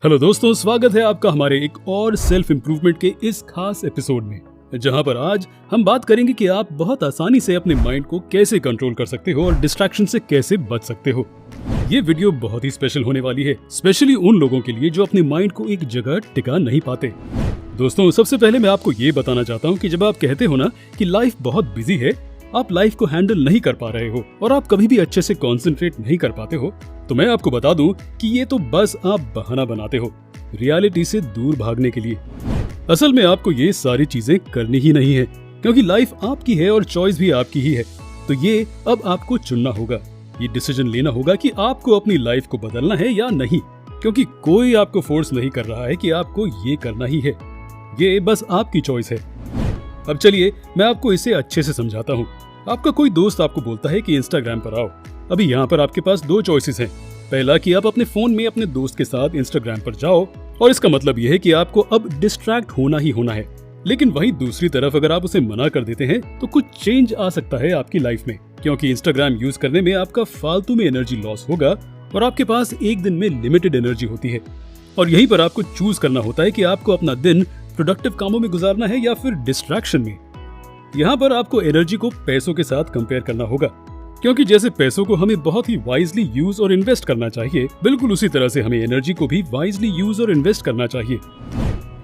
Hello दोस्तों, स्वागत है आपका हमारे एक और सेल्फ इम्प्रूवमेंट के इस खास एपिसोड में, जहां पर आज हम बात करेंगे कि आप बहुत आसानी से अपने माइंड को कैसे कंट्रोल कर सकते हो और डिस्ट्रैक्शन से कैसे बच सकते हो। ये वीडियो बहुत ही स्पेशल होने वाली है, स्पेशली उन लोगों के लिए जो अपने माइंड को एक जगह टिका नहीं पाते। दोस्तों, सबसे पहले मैं आपको ये बताना चाहता हूँ कि जब आप कहते हो ना कि लाइफ बहुत बिजी है, आप लाइफ को हैंडल नहीं कर पा रहे हो और आप कभी भी अच्छे से कंसंट्रेट नहीं कर पाते हो, तो मैं आपको बता दूं कि ये तो बस आप बहाना बनाते हो रियलिटी से दूर भागने के लिए। असल में आपको ये सारी चीजें करनी ही नहीं है, क्योंकि लाइफ आपकी है और चॉइस भी आपकी ही है। तो ये अब आपको चुनना होगा, ये डिसीजन लेना होगा कि आपको अपनी लाइफ को बदलना है या नहीं, क्योंकि कोई आपको फोर्स नहीं कर रहा है कि आपको ये करना ही है। ये बस आपकी चॉइस है। अब चलिए मैं आपको इसे अच्छे से समझाता हूँ। आपका कोई दोस्त आपको बोलता है कि इंस्टाग्राम पर आओ। अभी यहाँ पर आपके पास दो चॉइसेस हैं। पहला कि आप अपने फोन में अपने दोस्त के साथ इंस्टाग्राम पर जाओ, और इसका मतलब यह है कि आपको अब डिस्ट्रैक्ट होना ही होना है। लेकिन वहीं दूसरी तरफ अगर आप उसे मना कर देते हैं तो कुछ चेंज आ सकता है आपकी लाइफ में, क्योंकि इंस्टाग्राम यूज करने में आपका फालतू में एनर्जी लॉस होगा और आपके पास एक दिन में लिमिटेड एनर्जी होती है। और यहीं पर आपको चूज करना होता है कि आपको अपना दिन प्रोडक्टिव कामों में गुजारना है या फिर डिस्ट्रैक्शन में। यहाँ पर आपको एनर्जी को पैसों के साथ कंपेयर करना होगा, क्योंकि जैसे पैसों को हमें बहुत ही वाइजली यूज और इन्वेस्ट करना चाहिए, बिल्कुल उसी तरह से हमें एनर्जी को भी वाइजली यूज और इन्वेस्ट करना चाहिए।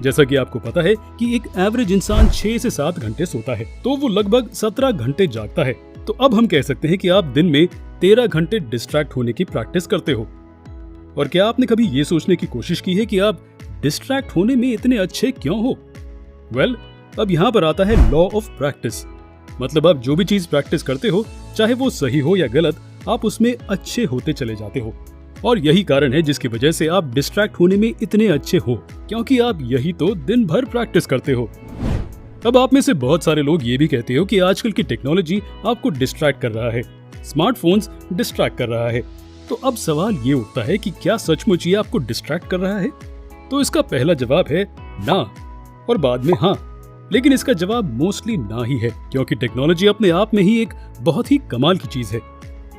जैसा कि आपको पता है कि एक एवरेज इंसान 6 से 7 घंटे सोता है, तो वो लगभग 17 घंटे जागता है। तो अब हम कह सकते हैं कि आप दिन में 13 घंटे डिस्ट्रैक्ट होने की प्रैक्टिस करते हो। और क्या आपने कभी ये सोचने की कोशिश की है कि आप डिस्ट्रैक्ट होने में इतने अच्छे क्यों हो? वेल, अब यहाँ पर आता है लॉ ऑफ प्रैक्टिस। मतलब आप जो भी चीज प्रैक्टिस करते हो, चाहे वो सही हो या गलत, आप उसमें अच्छे होते चले जाते हो। और यही कारण है जिसकी वजह से आप डिस्ट्रैक्ट होने में इतने अच्छे हो, क्योंकि आप यही तो दिन भर प्रैक्टिस करते हो। अब आप में से बहुत सारे लोग ये भी कहते हो कि आजकल की टेक्नोलॉजी आपको डिस्ट्रैक्ट कर रहा है, स्मार्टफोन्स डिस्ट्रैक्ट कर रहा है। तो अब सवाल ये उठता है कि क्या सचमुच ये आपको डिस्ट्रैक्ट कर रहा है? तो इसका पहला जवाब है ना, और बाद में हाँ। लेकिन इसका जवाब मोस्टली ना ही है, क्योंकि टेक्नोलॉजी अपने आप में ही एक बहुत ही कमाल की चीज है।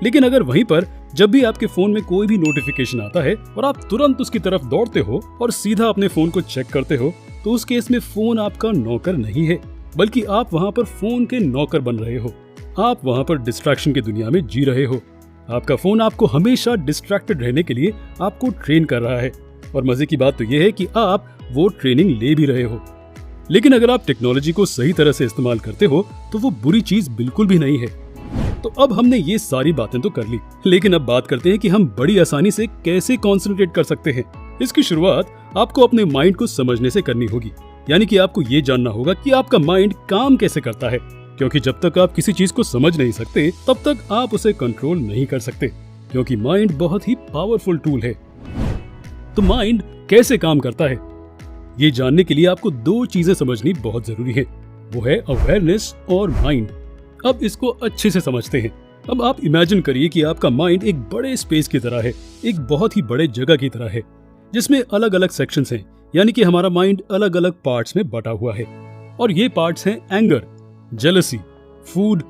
लेकिन अगर वहीं पर जब भी आपके फोन में कोई भी नोटिफिकेशन आता है और आप तुरंत उसकी तरफ दौड़ते हो और सीधा अपने फोन को चेक करते हो, तो उस केस में फोन आपका नौकर नहीं है, बल्कि आप वहाँ पर फोन के नौकर बन रहे हो। आप वहाँ पर डिस्ट्रैक्शन की दुनिया में जी रहे हो। आपका फोन आपको हमेशा डिस्ट्रैक्टेड रहने के लिए आपको ट्रेन कर रहा है, और मजे की बात तो यह है कि आप वो ट्रेनिंग ले भी रहे हो। लेकिन अगर आप टेक्नोलॉजी को सही तरह से इस्तेमाल करते हो तो वो बुरी चीज बिल्कुल भी नहीं है। तो अब हमने ये सारी बातें तो कर ली, लेकिन अब बात करते हैं कि हम बड़ी आसानी से कैसे कंसंट्रेट कर सकते हैं। इसकी शुरुआत आपको अपने माइंड को समझने से करनी होगी, यानी कि आपको ये जानना होगा कि आपका माइंड काम कैसे करता है, क्योंकि जब तक आप किसी चीज को समझ नहीं सकते तब तक आप उसे कंट्रोल नहीं कर सकते, क्योंकि माइंड बहुत ही पावरफुल टूल है। तो माइंड कैसे काम करता है, ये जानने के लिए आपको दो चीजें समझनी बहुत जरूरी है, वो है अवेयरनेस और माइंड। अब इसको अच्छे से समझते हैं। अब आप इमेजिन करिए कि आपका माइंड एक बड़े स्पेस की तरह है, एक बहुत ही बड़े जगह की तरह है, जिसमें अलग अलग सेक्शंस हैं, यानी कि हमारा माइंड अलग अलग पार्ट्स में बटा हुआ है। और ये पार्ट्स हैं anger, jealousy, food,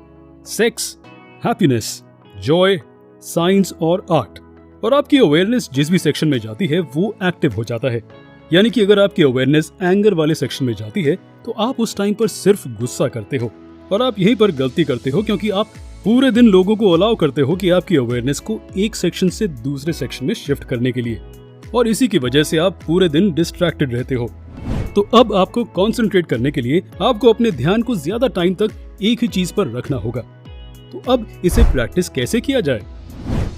sex, happiness, Joy, science और आर्ट। और आपकी अवेयरनेस जिस भी सेक्शन में जाती है वो एक्टिव हो जाता है। यानी कि अगर आपकी अवेयरनेस एंगर वाले सेक्शन में जाती है तो आप उस टाइम पर सिर्फ गुस्सा करते हो, और आप यहीं पर गलती करते हो, क्योंकि आप पूरे दिन लोगों को अलाउ करते हो कि आपकी अवेयरनेस को एक सेक्शन से दूसरे सेक्शन में शिफ्ट करने के लिए, और इसी की वजह से आप पूरे दिन डिस्ट्रैक्टेड रहते हो। तो अब आपको कंसंट्रेट करने के लिए आपको अपने ध्यान को ज्यादा टाइम तक एक ही चीज पर रखना होगा। तो अब इसे प्रैक्टिस कैसे किया जाए?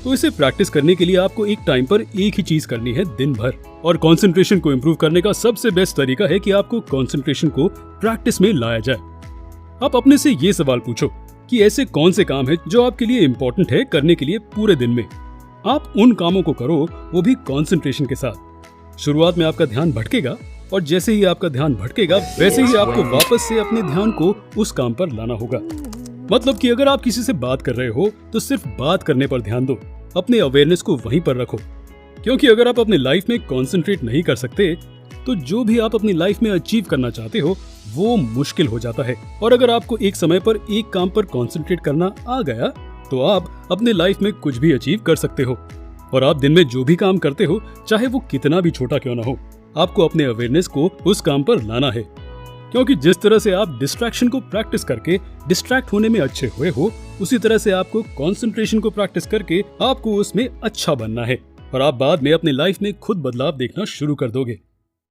तो इसे प्रैक्टिस करने के लिए आपको एक टाइम पर एक ही चीज करनी है दिन भर। और कंसंट्रेशन को इंप्रूव करने का सबसे बेस्ट तरीका है कि आपको कंसंट्रेशन को प्रैक्टिस में लाया जाए। आप अपने से ये सवाल पूछो कि ऐसे कौन से काम है जो आपके लिए इम्पोर्टेंट है करने के लिए पूरे दिन में। आप उन कामों को करो, वो भी कंसंट्रेशन के साथ। शुरुआत में आपका ध्यान भटकेगा, और जैसे ही आपका ध्यान भटकेगा वैसे ही आपको वापस से अपने ध्यान को उस काम पर लाना होगा। मतलब कि अगर आप किसी से बात कर रहे हो तो सिर्फ बात करने पर ध्यान दो, अपने अवेयरनेस को वहीं पर रखो, क्योंकि अगर आप अपनी लाइफ में कंसंट्रेट नहीं कर सकते तो जो भी आप अपनी लाइफ में अचीव करना चाहते हो वो मुश्किल हो जाता है। और अगर आपको एक समय पर एक काम पर कंसंट्रेट करना आ गया तो आप अपने लाइफ में कुछ भी अचीव कर सकते हो। और आप दिन में जो भी काम करते हो, चाहे वो कितना भी छोटा क्यों ना हो, आपको अपने अवेयरनेस को उस काम पर लाना है। क्योंकि जिस तरह से आप डिस्ट्रैक्शन को प्रैक्टिस करके डिस्ट्रैक्ट होने में अच्छे हुए हो, उसी तरह से आपको कंसंट्रेशन को प्रैक्टिस करके आपको उसमें अच्छा बनना है और आप बाद में अपने लाइफ में खुद बदलाव देखना शुरू कर दोगे।